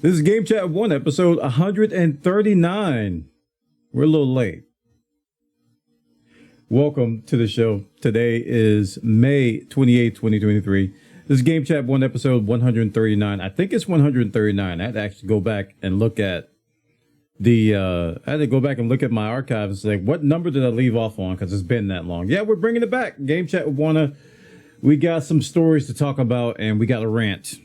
This is Game Chat 1, episode 139. We're a little late. Welcome to the show. Today is May 28, 2023. This is Game Chat 1, episode 139. I think it's 139. I had to actually go back and look at my archives and say, what number did I leave off on? Because it's been that long. Yeah, we're bringing it back. Game Chat with Bwana. We got some stories to talk about, and we got a rant.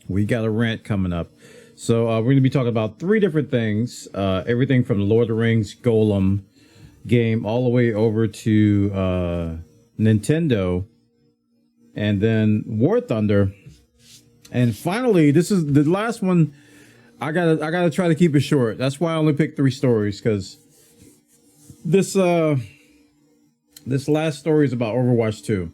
We got a rant coming up. So we're going to be talking about three different things. Everything from the Lord of the Rings Gollum game all the way over to Nintendo. And then WarThunder. And finally, this is the last one. I gotta try to keep it short. That's why I only picked three stories, because this last story is about Overwatch 2.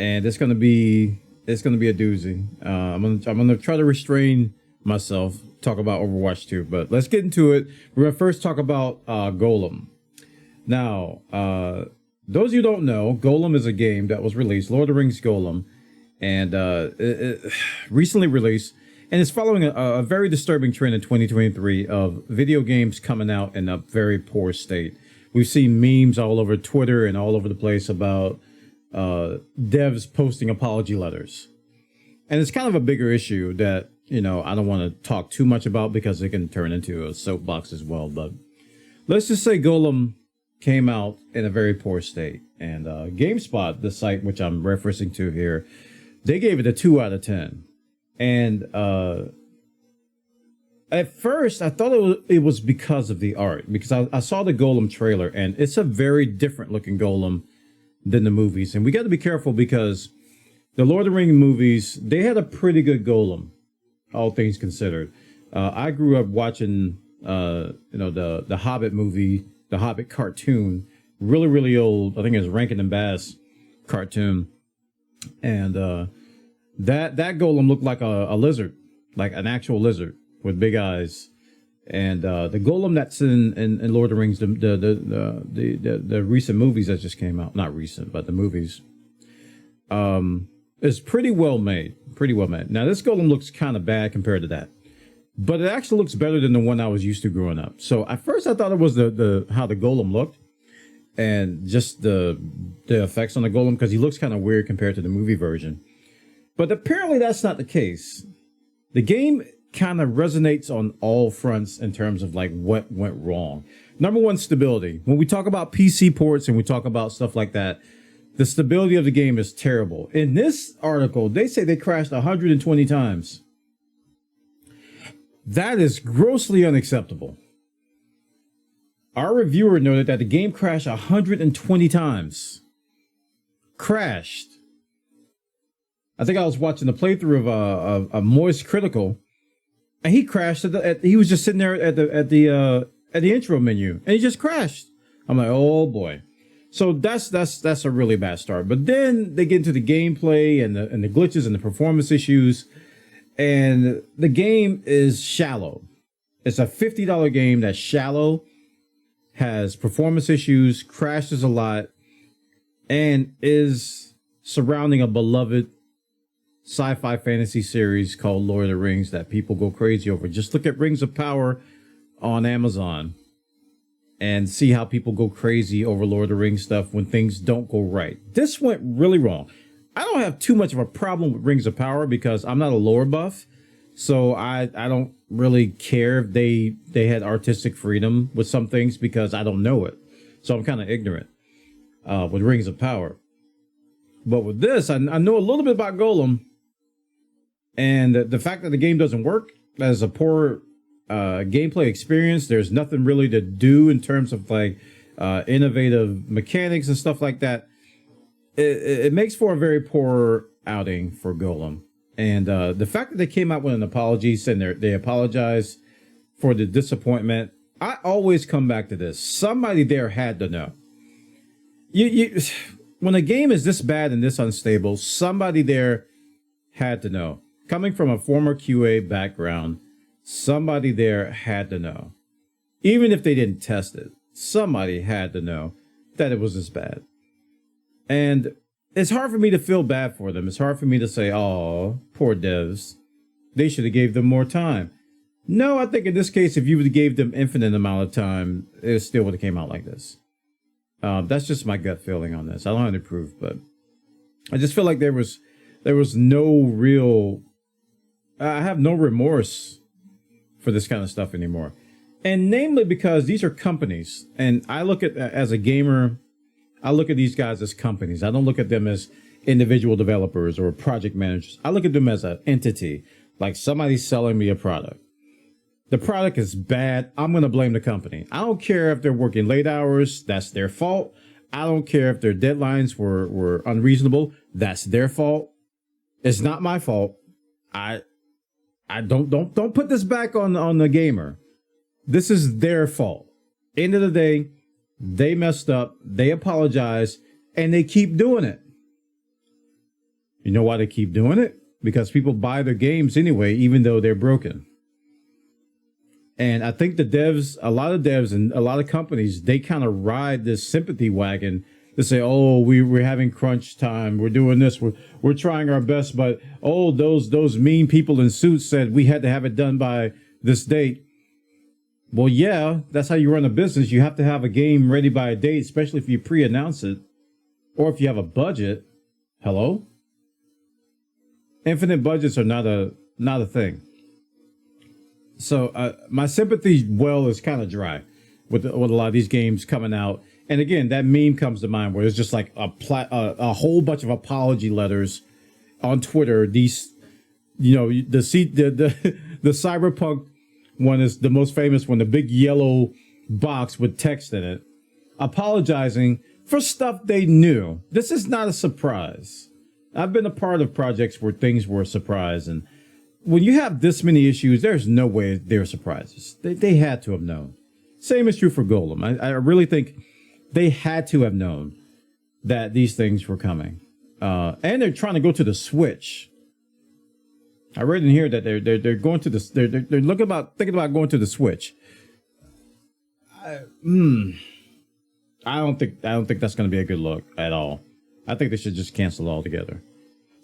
And it's gonna be a doozy. I'm gonna try to restrain myself, talk about Overwatch 2, but let's get into it. We're gonna first talk about Gollum. Now, those of you who don't know, Gollum is a game that was released, Lord of the Rings Gollum, and it recently released, and it's following a very disturbing trend in 2023 of video games coming out in a very poor state. We've seen memes all over Twitter and all over the place about devs posting apology letters. And it's kind of a bigger issue that, I don't want to talk too much about because it can turn into a soapbox as well. But let's just say Gollum came out in a very poor state. And GameSpot, the site which I'm referencing to here, they gave it a 2 out of 10. And at first, I thought it was because of the art, because I saw the Gollum trailer, and it's a very different looking Gollum than the movies. And we got to be careful because the Lord of the Rings movies, they had a pretty good Gollum, all things considered. I grew up watching, the Hobbit movie, the Hobbit cartoon, really, really old. I think it was Rankin and Bass cartoon. And that Gollum looked like a lizard, like an actual lizard with big eyes. And the Gollum that's in Lord of the Rings, the recent movies that just came out, not recent, but the movies, is pretty well made. Now this Gollum looks kind of bad compared to that, but it actually looks better than the one I was used to growing up. So at first I thought it was the how the Gollum looked, and just the effects on the Gollum, because he looks kind of weird compared to the movie version. But apparently that's not the case. The game kind of resonates on all fronts in terms of like what went wrong. Number one, stability. When we talk about PC ports and we talk about stuff like that, the stability of the game is terrible. In this article, they say they crashed 120 times. That is grossly unacceptable. Our reviewer noted that the game crashed 120 times. Crashed. I think I was watching the playthrough of a Moist Critical, and he crashed he was just sitting there at the intro menu, and he just crashed. I'm like, oh boy. So that's a really bad start. But then they get into the gameplay and the glitches and the performance issues, and the game is shallow. It's a $50 game that's shallow, has performance issues, crashes a lot, and is surrounding a beloved sci-fi fantasy series called Lord of the Rings that people go crazy over. Just look at Rings of Power on Amazon and see how people go crazy over Lord of the Rings stuff when things don't go right. This went really wrong. I don't have too much of a problem with Rings of Power because I'm not a lore buff, so I don't really care if they had artistic freedom with some things because I don't know it. So I'm kind of ignorant with Rings of Power. But with this, I know a little bit about Gollum. And the fact that the game doesn't work, that is a poor gameplay experience. There's nothing really to do in terms of like innovative mechanics and stuff like that. It makes for a very poor outing for Gollum. And the fact that they came out with an apology, saying they apologize for the disappointment. I always come back to this. Somebody there had to know. When a game is this bad and this unstable, somebody there had to know. Coming from a former QA background, somebody there had to know. Even if they didn't test it, somebody had to know that it was this bad. And it's hard for me to feel bad for them. It's hard for me to say, oh, poor devs. They should have gave them more time. No, I think in this case, if you would have gave them infinite amount of time, it still would have came out like this. That's just my gut feeling on this. I don't have any proof, but I just feel like there was no real. I have no remorse for this kind of stuff anymore, and namely because these are companies, and I look at as a gamer, I look at these guys as companies. I don't look at them as individual developers or project managers. I look at them as an entity, like somebody's selling me a product. The product is bad. I'm going to blame the company. I don't care if they're working late hours. That's their fault. I don't care if their deadlines were unreasonable. That's their fault. It's not my fault. I don't put this back on the gamer. This is their fault. End of the day, they messed up. They apologize, and they keep doing it. You know why they keep doing it? Because people buy their games anyway, even though they're broken. And I think the devs, a lot of devs and a lot of companies, they kind of ride this sympathy wagon to say, oh, we're having crunch time. We're doing this. We're trying our best. But, oh, those mean people in suits said we had to have it done by this date. Well, yeah, that's how you run a business. You have to have a game ready by a date, especially if you pre-announce it or if you have a budget. Hello? Infinite budgets are not a thing. So my sympathy well is kind of dry with a lot of these games coming out. And again, that meme comes to mind where it's just like a whole bunch of apology letters on Twitter. These, you know, the Cyberpunk one is the most famous one, the big yellow box with text in it, apologizing for stuff they knew. This is not a surprise. I've been a part of projects where things were a surprise, and when you have this many issues, there's no way they're surprises. They had to have known. Same is true for Gollum. I really think they had to have known that these things were coming. And they're trying to go to the Switch. I read in here that they're going to the they're thinking about going to the Switch. I don't think that's going to be a good look at all. I think they should just cancel it altogether.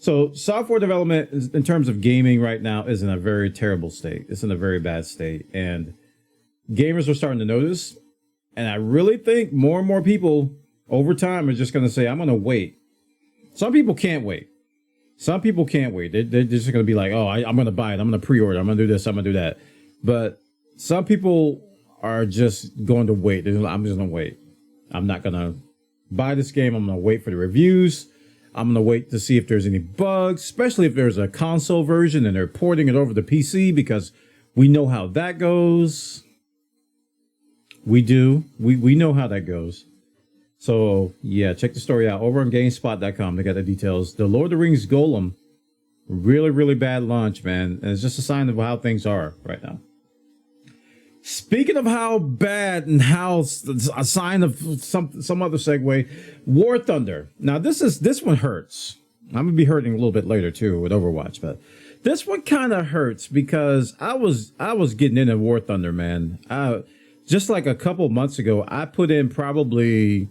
So software development in terms of gaming right now is in a very terrible state. It's in a very bad state. And gamers are starting to notice. And I really think more and more people over time are just going to say, I'm going to wait. Some people can't wait. Some people can't wait. They're just going to be like, oh, I'm going to buy it. I'm going to pre-order. I'm going to do this. I'm going to do that. But some people are just going to wait. I'm just going to wait. I'm not going to buy this game. I'm going to wait for the reviews. I'm going to wait to see if there's any bugs, especially if there's a console version and they're porting it over to PC, because we know how that goes. We do. We know how that goes. So, yeah, check the story out over on GameSpot.com. They got the details. The Lord of the Rings Gollum, really, really bad launch, man. And it's just a sign of how things are right now. Speaking of how bad and how a sign of some other segue, WarThunder. Now this one hurts. I'm gonna be hurting a little bit later too with Overwatch, but this one kind of hurts because I was getting into WarThunder, man. Just like a couple months ago, I put in probably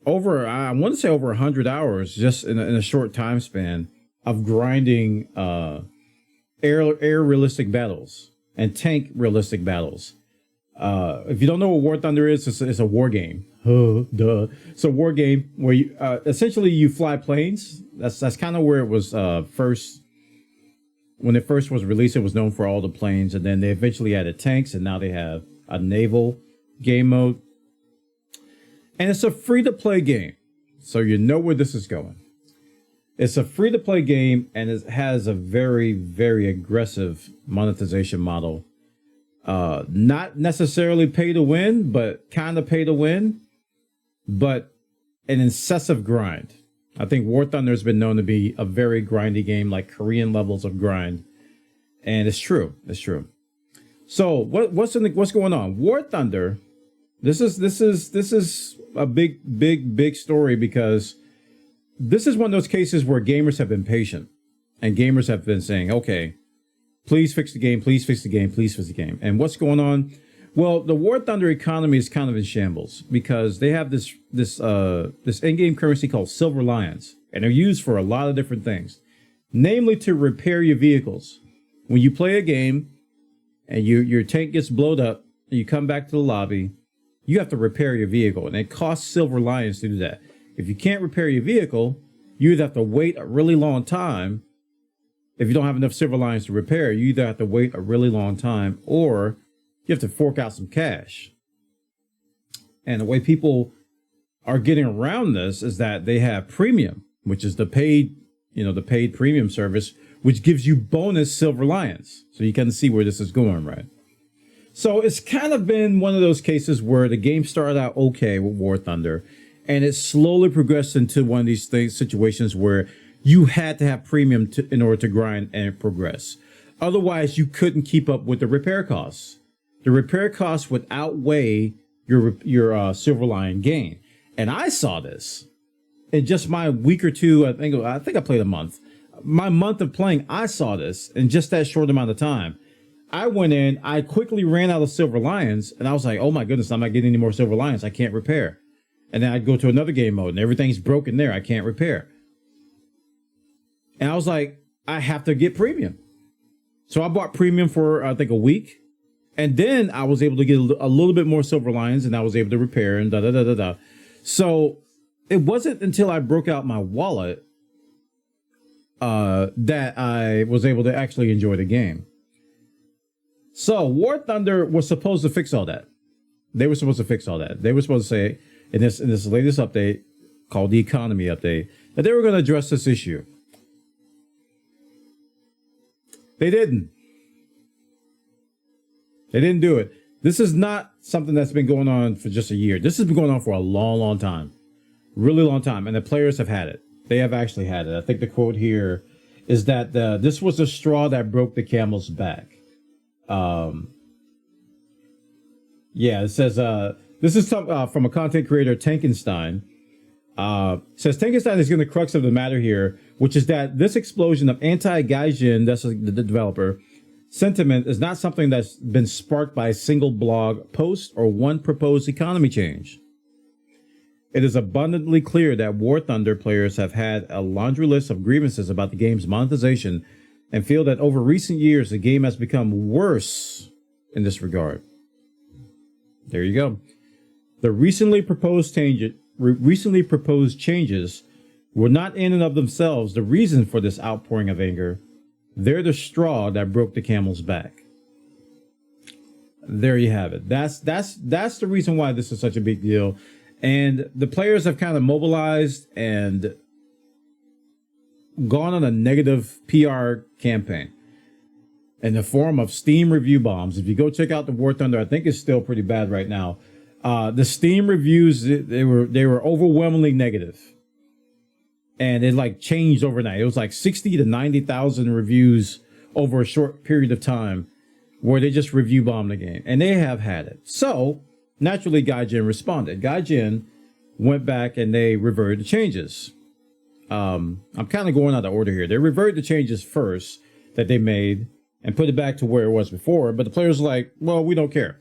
I want to say over 100 hours just in a short time span of grinding air realistic battles and tank realistic battles. If you don't know what WarThunder is, it's a war game. Duh. It's a war game where you essentially you fly planes. That's kind of where it was first. When it first was released, it was known for all the planes, and then they eventually added tanks, and now they have a naval game mode. And it's a free-to-play game, so you know where this is going. It's a free-to-play game, and it has a very, very aggressive monetization model. Not necessarily pay to win, but kind of pay to win, but an incessive grind. I think WarThunder has been known to be a very grindy game, like Korean levels of grind, and it's true. It's true. So what's going on? WarThunder. This is a big story because this is one of those cases where gamers have been patient, and gamers have been saying, "Okay, please fix the game. Please fix the game. Please fix the game." And what's going on? Well, the WarThunder economy is kind of in shambles because they have this in-game currency called Silver Lions, and they're used for a lot of different things. namely to repair your vehicles. When you play a game and your tank gets blowed up and you come back to the lobby, you have to repair your vehicle, and it costs silver lions to do that. If you can't repair your vehicle, you either have to wait a really long time. If you don't have enough silver lions to repair, you either have to wait a really long time or you have to fork out some cash. And the way people are getting around this is that they have premium, which is the paid premium service, which gives you bonus silver lions. So you can see where this is going, right? So it's kind of been one of those cases where the game started out okay with WarThunder, and it slowly progressed into one of these situations where you had to have premium in order to grind and progress. Otherwise, you couldn't keep up with the repair costs. The repair costs would outweigh your silver lion gain. And I saw this in just my week or two. I think I played a month. My month of playing, I saw this in just that short amount of time. I went in, I quickly ran out of silver lions, and I was like, oh my goodness, I'm not getting any more silver lions. I can't repair. And then I'd go to another game mode and everything's broken there. I can't repair. And I was like, I have to get premium. So I bought premium for, I think, a week. And then I was able to get a little bit more silver lions, and I was able to repair and da-da-da-da-da. So it wasn't until I broke out my wallet that I was able to actually enjoy the game. So WarThunder was supposed to fix all that. They were supposed to fix all that. They were supposed to say in this latest update called the economy update that they were going to address this issue. They didn't. They didn't do it. This is not something that's been going on for just a year. This has been going on for a long, long time. Really long time. And the players have had it. They have actually had it. I think the quote here is that this was the straw that broke the camel's back. Yeah, it says, this is from a content creator, Tankenstein. Says Tankenstein is getting the crux of the matter here, which is that this explosion of anti-Gaijin, that's the developer, sentiment is not something that's been sparked by a single blog post or one proposed economy change. It is abundantly clear that WarThunder players have had a laundry list of grievances about the game's monetization and feel that over recent years, the game has become worse in this regard. There you go. The recently proposed changes were not in and of themselves the reason for this outpouring of anger. They're the straw that broke the camel's back. There you have it. That's the reason why this is such a big deal. And the players have kind of mobilized and gone on a negative PR campaign in the form of Steam review bombs. If you go check out the WarThunder, I think it's still pretty bad right now. The Steam reviews, they were overwhelmingly negative. And it like changed overnight. It was like 60 to 90,000 reviews over a short period of time where they just review bombed the game. And they have had it. So naturally, Gaijin responded. Gaijin went back and they reverted the changes. I'm kind of going out of order here. They reverted the changes first that they made and put it back to where it was before. But the players were like, well, we don't care.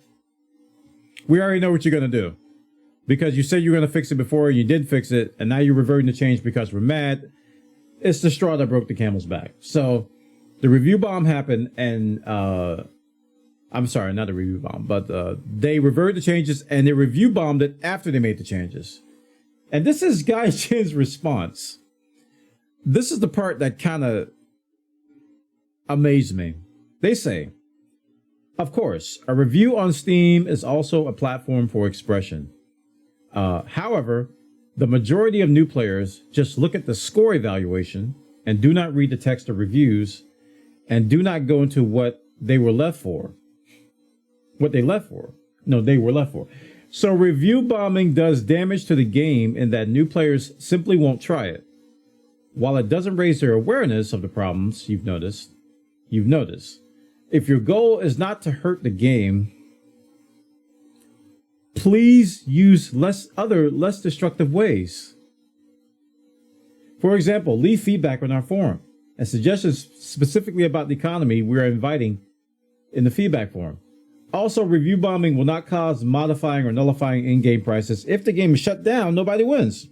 We already know what you're going to do. Because you said you were going to fix it before, you did fix it, and now you're reverting the change because we're mad. It's the straw that broke the camel's back. So the review bomb happened, and I'm sorry, not a review bomb, but they reverted the changes, and they review bombed it after they made the changes. And this is Gaijin's response. This is the part that kind of amazed me. They say, of course, a review on Steam is also a platform for expression. However, the majority of new players just look at the score evaluation and do not read the text of reviews and do not go into what they were left for. They were left for. So review bombing does damage to the game in that new players simply won't try it. While it doesn't raise their awareness of the problems you've noticed. If your goal is not to hurt the game, please use less destructive ways. For example, leave feedback on our forum and suggestions specifically about the economy we are inviting in the feedback forum. Also, review bombing will not cause modifying or nullifying in-game prices. If the game is shut down, nobody wins.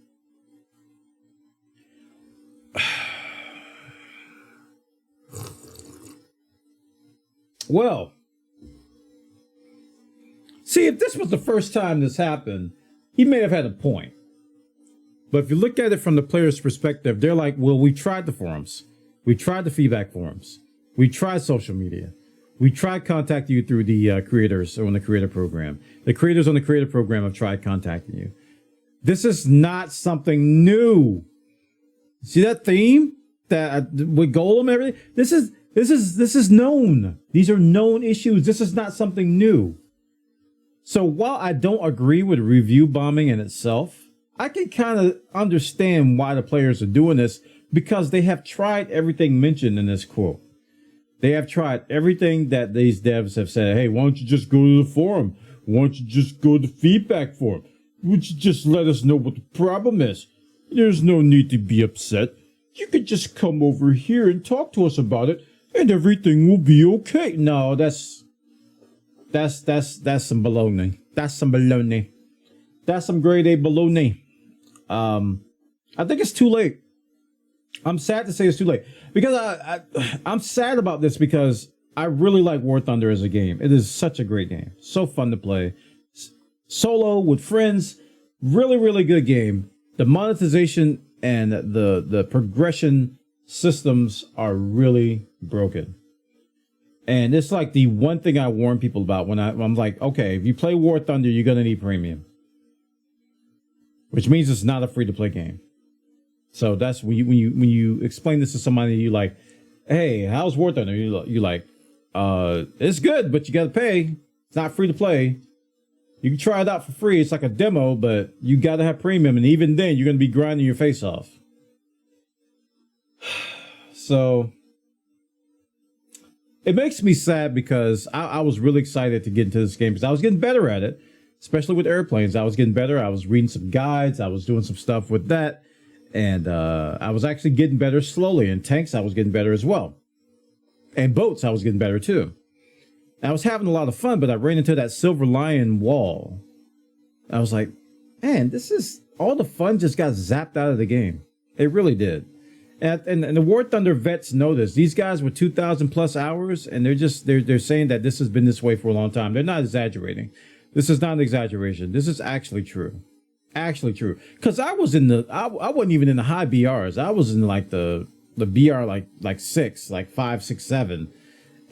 Well, see, if this was the first time this happened, he may have had a point. But if you look at it from the player's perspective, they're like, well, we tried the forums. We tried the feedback forums. We tried social media. We tried contacting you through the creators on the creator program. The creators on the creator program have tried contacting you. This is not something new. See that theme that with Gollum and everything? This is known. These are known issues. This is not something new. So while I don't agree with review bombing in itself, I can kind of understand why the players are doing this, because they have tried everything mentioned in this quote. They have tried everything that these devs have said. Hey, why don't you just go to the forum? Why don't you just go to the feedback forum? Would you just let us know what the problem is? There's no need to be upset. You could just come over here and talk to us about it, and everything will be okay. No, that's some baloney. That's some baloney. That's some grade A baloney. I think it's too late. I'm sad to say it's too late, because I'm sad about this, because I really like WarThunder as a game. It is such a great game. So fun to play. Solo with friends. Really, really good game. The monetization and the progression systems are really broken. And it's like the one thing I warn people about when I'm like, okay, if you play WarThunder, you're going to need premium. Which means it's not a free-to-play game. So that's when you explain this to somebody, you like, hey, how's WarThunder? You like, it's good, but you got to pay. It's not free-to-play. You can try it out for free. It's like a demo, but you got to have premium. And even then, you're going to be grinding your face off. So it makes me sad, because I was really excited to get into this game, because I was getting better at it, especially with airplanes. I was getting better. I was reading some guides. I was doing some stuff with that. And I was actually getting better slowly. And tanks, I was getting better as well. And boats, I was getting better too. I was having a lot of fun, but I ran into that silver lion wall. I was like, man, this is all the fun just got zapped out of the game. It really did. And the WarThunder vets know this. These guys with 2,000 plus hours, and they're saying that this has been this way for a long time. They're not exaggerating. This is not an exaggeration. This is actually true. Actually true. Because I was in the I wasn't even in the high BRs. I was in like the BR like 6, like 5, 6, 7.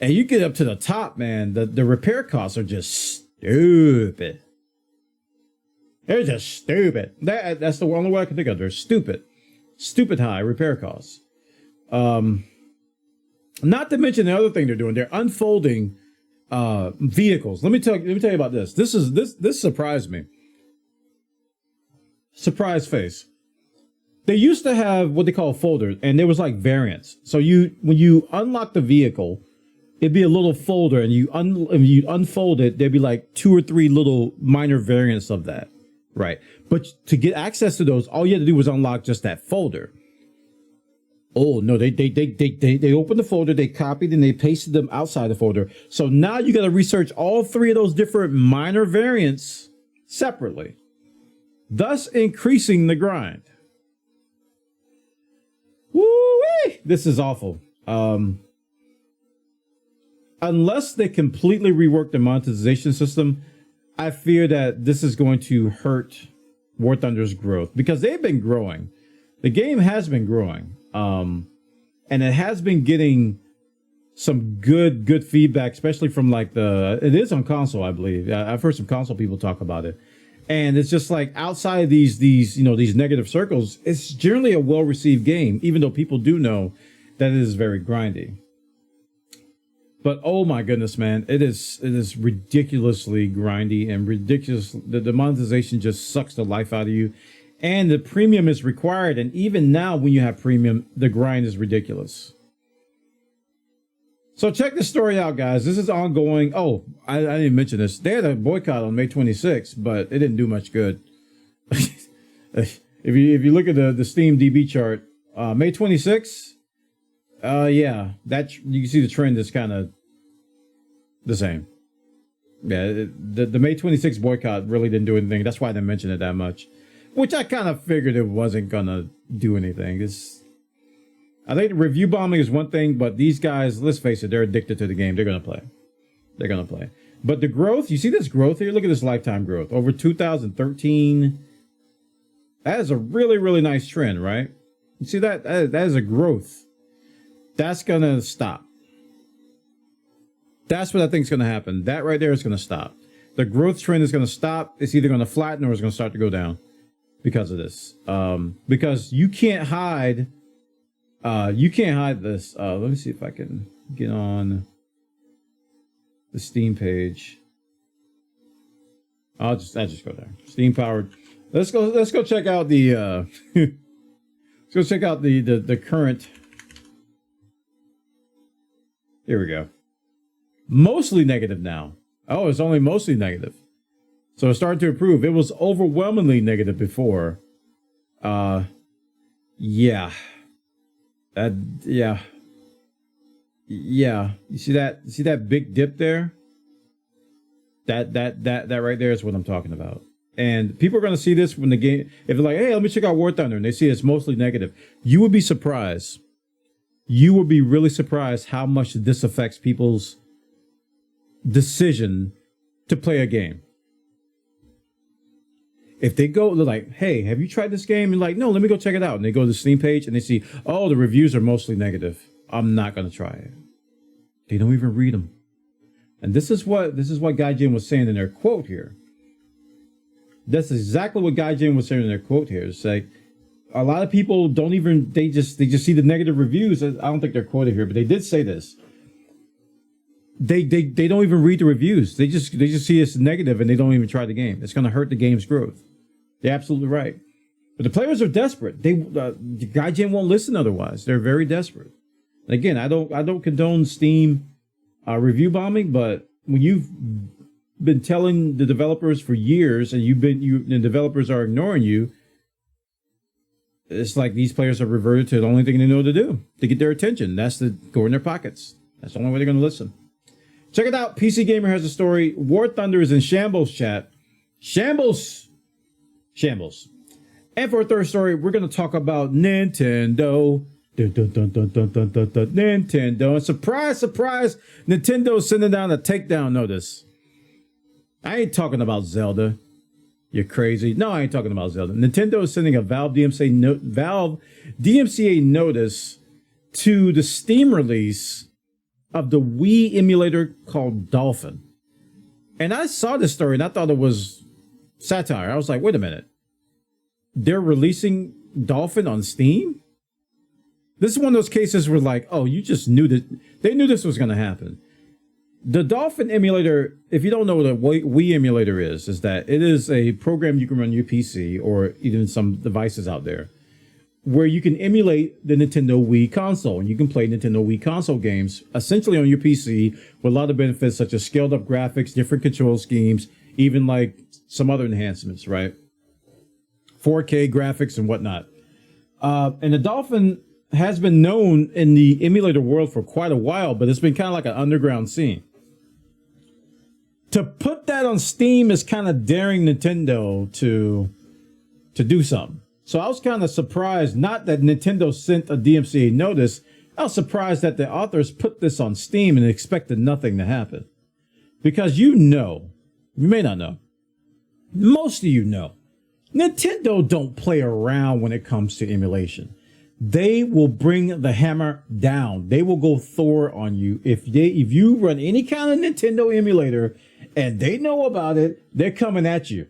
And you get up to the top, man, the repair costs are just stupid. They're just stupid. That's the only way I can think of. They're stupid. Stupid high repair costs. Not to mention the other thing they're doing. They're unfolding vehicles. Let me tell you about this. This surprised me. Surprise face. They used to have what they call folders, and there was like variants. So when you unlock the vehicle, it'd be a little folder, and you unfold it, there'd be like 2 or 3 little minor variants of that, right? But to get access to those, all you had to do was unlock just that folder. Oh no, they opened the folder, they copied and they pasted them outside the folder. So now you got to research all 3 of those different minor variants separately, thus increasing the grind. Woo-wee! This is awful. Unless they completely rework the monetization system, I fear that this is going to hurt WarThunder's growth, because they've been growing. The game has been growing. And it has been getting some good feedback, especially from like it is on console, I believe. I've heard some console people talk about it. And it's just like outside of these negative circles, it's generally a well-received game, even though people do know that it is very grindy. But oh my goodness, man, it is ridiculously grindy and ridiculous. The monetization just sucks the life out of you. And the premium is required. And even now, when you have premium, the grind is ridiculous. So check this story out, guys. This is ongoing. Oh, I didn't mention this. They had a boycott on May 26th, but it didn't do much good. If you look at the Steam DB chart, May 26th, yeah, you can see the trend is kind of the same. Yeah, the May 26th boycott really didn't do anything. That's why I didn't mention it that much. Which I kind of figured it wasn't gonna do anything. I think review bombing is one thing, but these guys, let's face it, they're addicted to the game. They're gonna play. they're gonna play. But the growth, you see this growth here? Look at this lifetime growth. Over 2013. That is a really, really nice trend, right? You see that? That is a growth. That's gonna stop. That's what I think is gonna happen. That right there is gonna stop. The growth trend is gonna stop. It's either gonna flatten or it's gonna start to go down because of this. Because you can't hide. You can't hide this. Let me see if I can get on the Steam page. I'll just go there. Steam powered. Let's go check out the let's go check out the current. Here we go. Mostly negative now. Oh, it's only mostly negative. So it's starting to improve. It was overwhelmingly negative before. Yeah. Yeah. Yeah. You see that? You see that big dip there? That right there is what I'm talking about. And people are going to see this when the game, if they're like, hey, let me check out WarThunder, and they see it's mostly negative, you would be surprised. You would be really surprised how much this affects people's decision to play a game. If they go, they're like, hey, have you tried this game? And like, no, let me go check it out. And they go to the Steam page and they see, oh, the reviews are mostly negative. I'm not going to try it. They don't even read them. And this is what Guy Jin was saying in their quote here. That's exactly what Guy Jin was saying in their quote here. It's like a lot of people don't even, they just see the negative reviews. I don't think they're quoted here, but they did say this. They don't even read the reviews. They just see it's negative and they don't even try the game. It's going to hurt the game's growth. They're absolutely right. But the players are desperate. Guy Jin won't listen otherwise. They're very desperate. And again, I don't condone Steam review bombing, but when you've been telling the developers for years and the developers are ignoring you, it's like these players have reverted to the only thing they know to do to get their attention. That's to go in their pockets. That's the only way they're going to listen. Check it out. PC Gamer has a story. WarThunder is in shambles chat. Shambles. And for our third story, we're going to talk about Nintendo. Dun, dun, dun, dun, dun, dun, dun, dun, Nintendo. And surprise, surprise, Nintendo's sending down a takedown notice. I ain't talking about Zelda. You're crazy. No, I ain't talking about Zelda. Nintendo is sending a Valve DMCA notice to the Steam release of the Wii emulator called Dolphin. And I saw this story and I thought it was satire. I was like, wait a minute. They're releasing Dolphin on Steam? This is one of those cases where like, oh, you just knew that. They knew this was going to happen. The Dolphin emulator, if you don't know what a Wii emulator is that it is a program you can run on your PC or even some devices out there where you can emulate the Nintendo Wii console and you can play Nintendo Wii console games essentially on your PC with a lot of benefits such as scaled up graphics, different control schemes, even like some other enhancements, right? 4K graphics and whatnot. And the Dolphin has been known in the emulator world for quite a while, but it's been kind of like an underground scene. To put that on Steam is kind of daring Nintendo to do something. So I was kind of surprised, not that Nintendo sent a DMCA notice, I was surprised that the authors put this on Steam and expected nothing to happen. Because you may not know, most of you know, Nintendo don't play around when it comes to emulation. They will bring the hammer down. They will go Thor on you. If you run any kind of Nintendo emulator and they know about it, they're coming at you.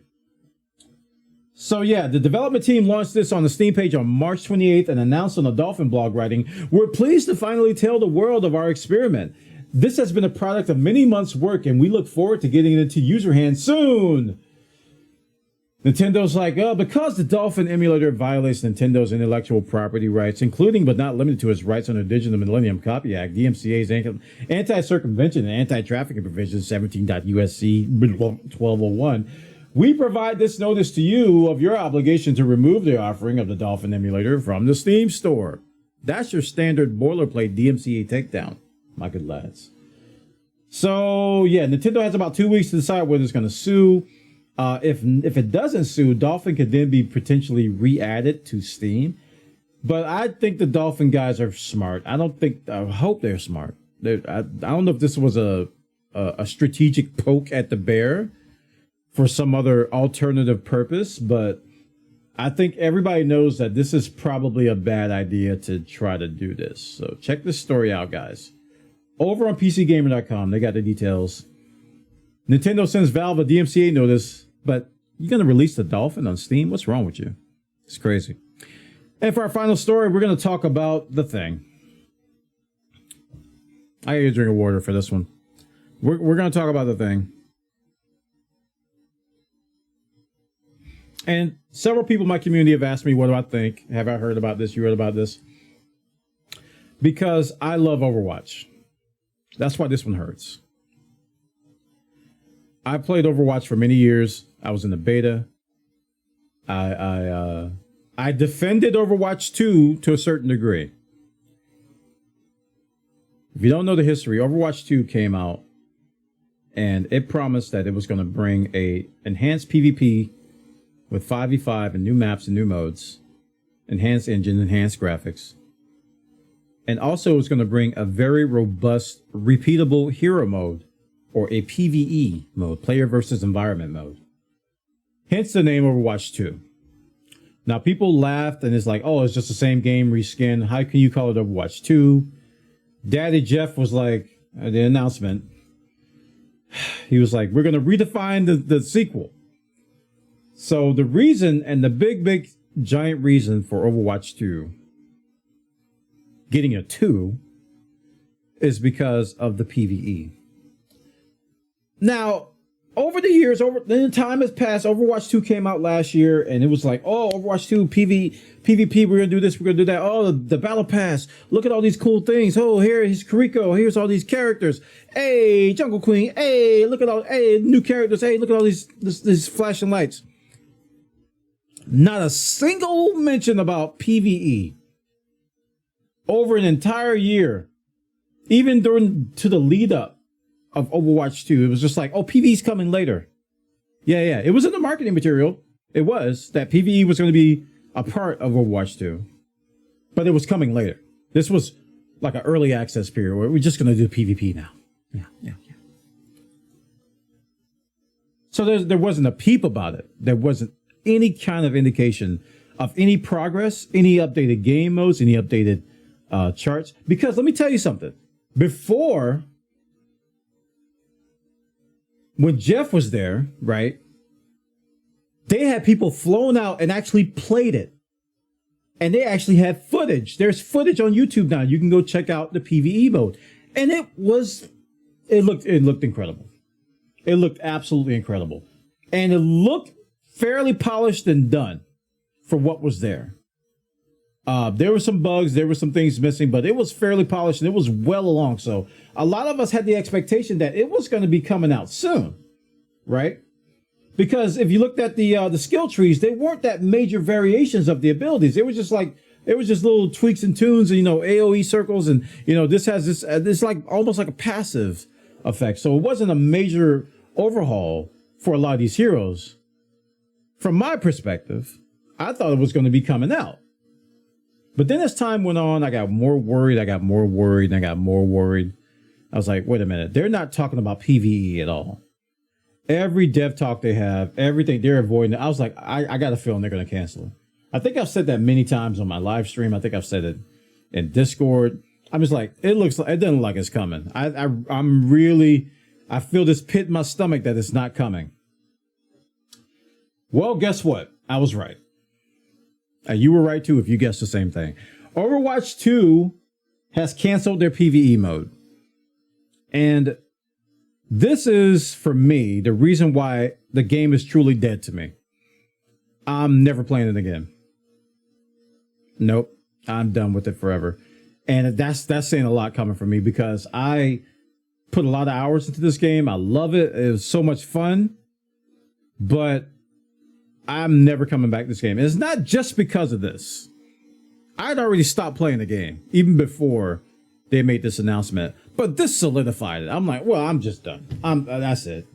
So yeah, the development team launched this on the Steam page on March 28th and announced on the Dolphin blog writing, "We're pleased to finally tell the world of our experiment. This has been a product of many months' work and we look forward to getting it into user hands soon." Nintendo's like, because the Dolphin emulator violates Nintendo's intellectual property rights, including but not limited to its rights under Digital Millennium Copy Act, DMCA's anti-circumvention and anti-trafficking provisions 17.USC 1201, we provide this notice to you of your obligation to remove the offering of the Dolphin emulator from the Steam store. That's your standard boilerplate DMCA takedown, my good lads. So, yeah, Nintendo has about 2 weeks to decide whether it's going to sue. If it doesn't sue, Dolphin could then be potentially re-added to Steam. But I think the Dolphin guys are smart. I hope they're smart. I don't know if this was a a strategic poke at the bear for some other alternative purpose, but I think everybody knows that this is probably a bad idea to try to do this. So check this story out, guys. Over on PCGamer.com, they got the details. Nintendo sends Valve a DMCA notice, but you're going to release the Dolphin on Steam? What's wrong with you? It's crazy. And for our final story, we're going to talk about The Thing. I gotta drink a water for this one. We're going to talk about The Thing. And several people in my community have asked me, what do I think? Have I heard about this? You read about this? Because I love Overwatch. That's why this one hurts. I played Overwatch for many years. I was in the beta. I defended Overwatch 2 to a certain degree. If you don't know the history, Overwatch 2 came out and it promised that it was going to bring a enhanced PvP with 5v5 and new maps and new modes, enhanced engine, enhanced graphics. And also it was going to bring a very robust, repeatable hero mode, or a PVE mode, player versus environment mode. Hence the name Overwatch 2. Now people laughed and it's like, oh, it's just the same game reskin. How can you call it Overwatch 2? Daddy Jeff was like, the announcement, he was like, we're going to redefine the sequel. So the reason, and the big giant reason for Overwatch 2 getting a 2 is because of the PvE. Now, over the years, the time has passed. Overwatch 2 came out last year, and it was like, oh, Overwatch 2, PvP, we're going to do this, we're going to do that. Oh, the Battle Pass. Look at all these cool things. Oh, here's Kiriko. Here's all these characters. Hey, Jungle Queen. Hey, look at all, hey, new characters. Hey, look at all these flashing lights. Not a single mention about PvE over an entire year, even during to the lead up of Overwatch 2. It was just like, oh, PvE's coming later. Yeah. It was in the marketing material. It was that PvE was going to be a part of Overwatch 2, but it was coming later. This was like an early access period where we're just going to do PvP now. Yeah. So there wasn't a peep about it. There wasn't any kind of indication of any progress, any updated game modes, any updated charts. Because let me tell you something. Before, when Jeff was there, right, they had people flown out and actually played it. And they actually had footage. There's footage on YouTube now. You can go check out the PvE mode. And it looked incredible. It looked absolutely incredible. And it looked fairly polished and done for what was there. There were some bugs, there were some things missing, but it was fairly polished and it was well along. So a lot of us had the expectation that it was going to be coming out soon, right? Because if you looked at the skill trees, they weren't that major variations of the abilities. It was just little tweaks and tunes, and AOE circles, and this has this like almost like a passive effect. So it wasn't a major overhaul for a lot of these heroes. From my perspective, I thought it was going to be coming out. But then as time went on, I got more worried. I got more worried. I was like, wait a minute. They're not talking about PvE at all. Every dev talk they have, everything, they're avoiding it. I was like, I got a feeling they're going to cancel it. I think I've said that many times on my live stream. I think I've said it in Discord. I'm just like, it doesn't look like it's coming. I feel this pit in my stomach that it's not coming. Well, guess what? I was right. You were right too if you guessed the same thing. Overwatch 2 has canceled their PvE mode. And this is, for me, the reason why the game is truly dead to me. I'm never playing it again. Nope. I'm done with it forever. And that's saying a lot coming from me, because I put a lot of hours into this game. I love it. It was so much fun. But I'm never coming back to this game. And it's not just because of this. I'd already stopped playing the game even before they made this announcement. But this solidified it. I'm like, well, I'm just done. That's it.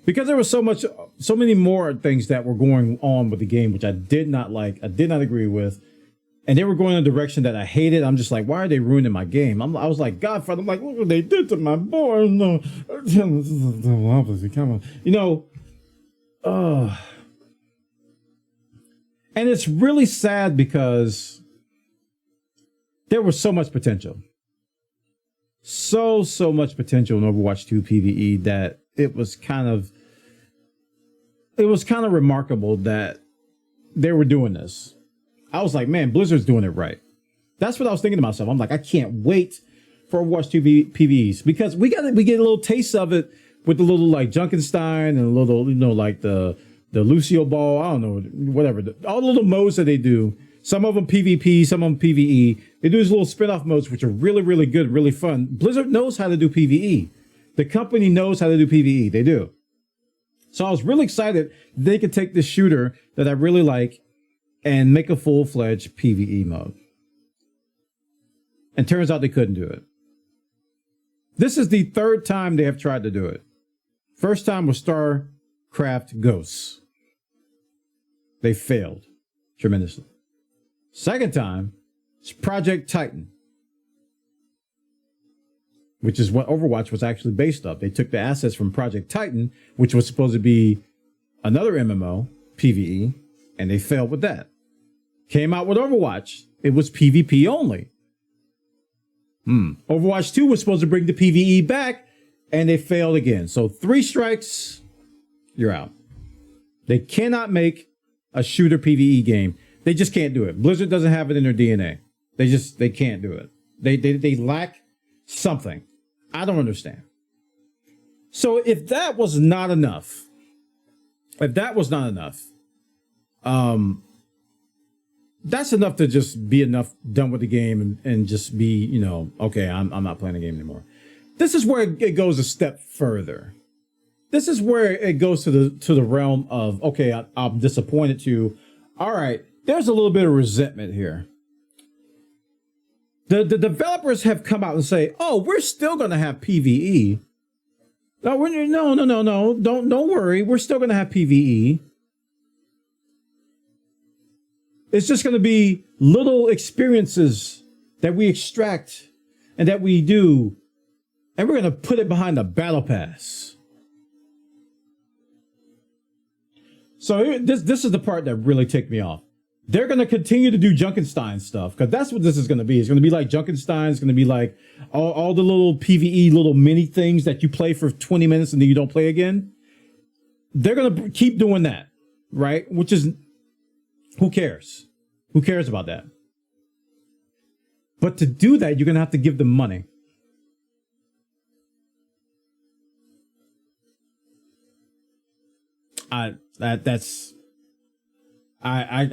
Because there was so many more things that were going on with the game, which I did not like. I did not agree with. and they were going in a direction that I hated. I'm just like, why are they ruining my game? I was like, Godfather, I'm like, look what they did to my boy. No, come on, you know. And it's really sad because there was so much potential. So much potential in Overwatch 2 PvE that it was kind of remarkable that they were doing this. I was like, man, Blizzard's doing it right. That's what I was thinking to myself. I'm like, I can't wait for Overwatch 2 PvEs because we get a little taste of it with the little like Junkenstein and a little, you know, like the Lucio Ball. I don't know, whatever. All the little modes that they do. Some of them PvP, some of them PvE. They do these little spin-off modes, which are really, really good, really fun. Blizzard knows how to do PvE. The company knows how to do PvE. They do. So I was really excited they could take this shooter that I really like and make a full-fledged PvE mode. And turns out they couldn't do it. This is the third time they have tried to do it. First time was StarCraft Ghosts. They failed tremendously. Second time, it's Project Titan, which is what Overwatch was actually based off. They took the assets from Project Titan, which was supposed to be another MMO, PvE, and they failed with that. Came out with Overwatch. It was PvP only. Overwatch 2 was supposed to bring the PvE back, and they failed again. So 3 strikes, you're out. They cannot make a shooter PvE game. They just can't do it. Blizzard doesn't have it in their DNA. They can't do it. They lack something. I don't understand. So if that was not enough, that's enough to just be done with the game and just be, you know, okay, I'm not playing the game anymore. This is where it goes a step further. This is where it goes to the realm of, okay, I'm disappointed too. All right, there's a little bit of resentment here. The developers have come out and say, oh, we're still going to have PvE. No. Don't worry. We're still going to have PvE. It's just going to be little experiences that we extract and that we do. And we're going to put it behind the battle pass. So this is the part that really ticked me off. They're going to continue to do Junkenstein stuff because that's what this is going to be. It's going to be like Junkenstein. It's going to be like all the little PvE, little mini things that you play for 20 minutes and then you don't play again. They're going to keep doing that, right? Which is, who cares? Who cares about that? But to do that, you're going to have to give them money. I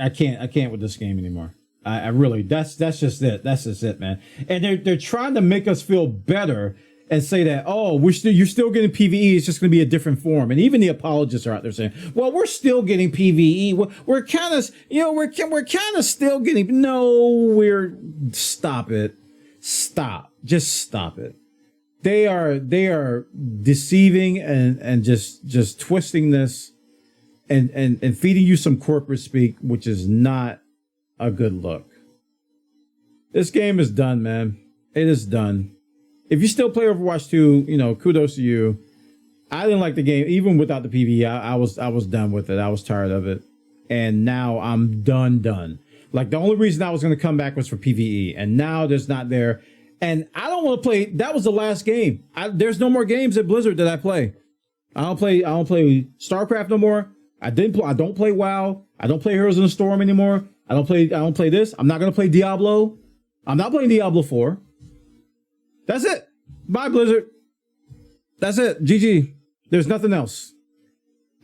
can't with this game anymore. I really, that's just it. That's just it, man. And they're trying to make us feel better and say that, oh, you're still getting PvE. It's just going to be a different form. And even the apologists are out there saying, well, we're still getting PvE. We're kind of, you know, we're kind of still getting. No, stop it. Stop. Just stop it. They are deceiving and just twisting this and feeding you some corporate speak, which is not a good look. This game is done, man. It is done. If you still play Overwatch 2, you know, kudos to you. I didn't like the game, even without the PvE. I was done with it. I was tired of it. And now I'm done. Like, the only reason I was going to come back was for PvE. And now there's not there. And I don't want to play. That was the last game. There's no more games at Blizzard that I play. I don't play StarCraft no more. I don't play WoW. I don't play Heroes in the Storm anymore. I don't play this. I'm not going to play Diablo. I'm not playing Diablo 4. That's it. Bye, Blizzard. That's it. GG. There's nothing else.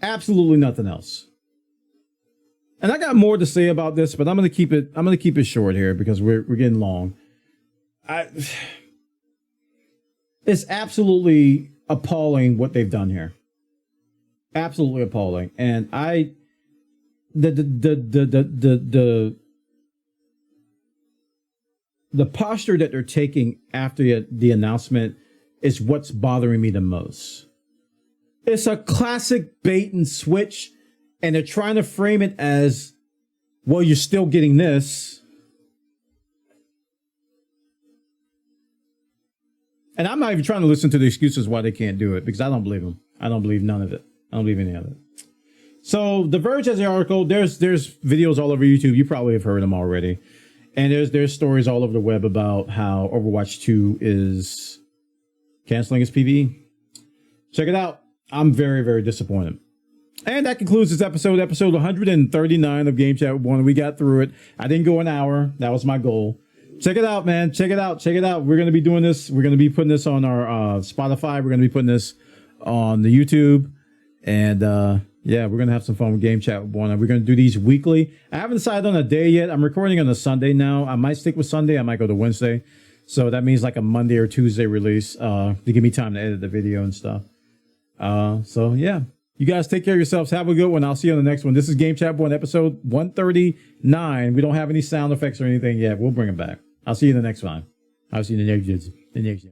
Absolutely nothing else. And I got more to say about this, but I'm going to keep it short here because we're getting long. It's absolutely appalling what they've done here. Absolutely appalling. And the posture that they're taking after the announcement is what's bothering me the most. It's a classic bait and switch, and they're trying to frame it as, well, you're still getting this, And I'm not even trying to listen to the excuses why they can't do it, because I don't believe them. I don't believe none of it. I don't believe any of it. So The Verge has the article. There's videos all over YouTube. You probably have heard them already. And there's stories all over the web about how Overwatch 2 is canceling its PVE. Check it out. I'm very, very disappointed. And that concludes this episode 139 of Game Chat with Bwana. We got through it. I didn't go an hour. That was my goal. Check it out, man. Check it out. Check it out. We're going to be doing this. We're going to be putting this on our Spotify. We're going to be putting this on the YouTube. And yeah, we're going to have some fun with Game Chat with Bwana. We're going to do these weekly. I haven't decided on a day yet. I'm recording on a Sunday now. I might stick with Sunday. I might go to Wednesday. So that means like a Monday or Tuesday release to give me time to edit the video and stuff. So yeah. You guys take care of yourselves. Have a good one. I'll see you on the next one. This is Game Chat 1, episode 139. We don't have any sound effects or anything yet. We'll bring them back. I'll see you in the next one. I'll see you in the next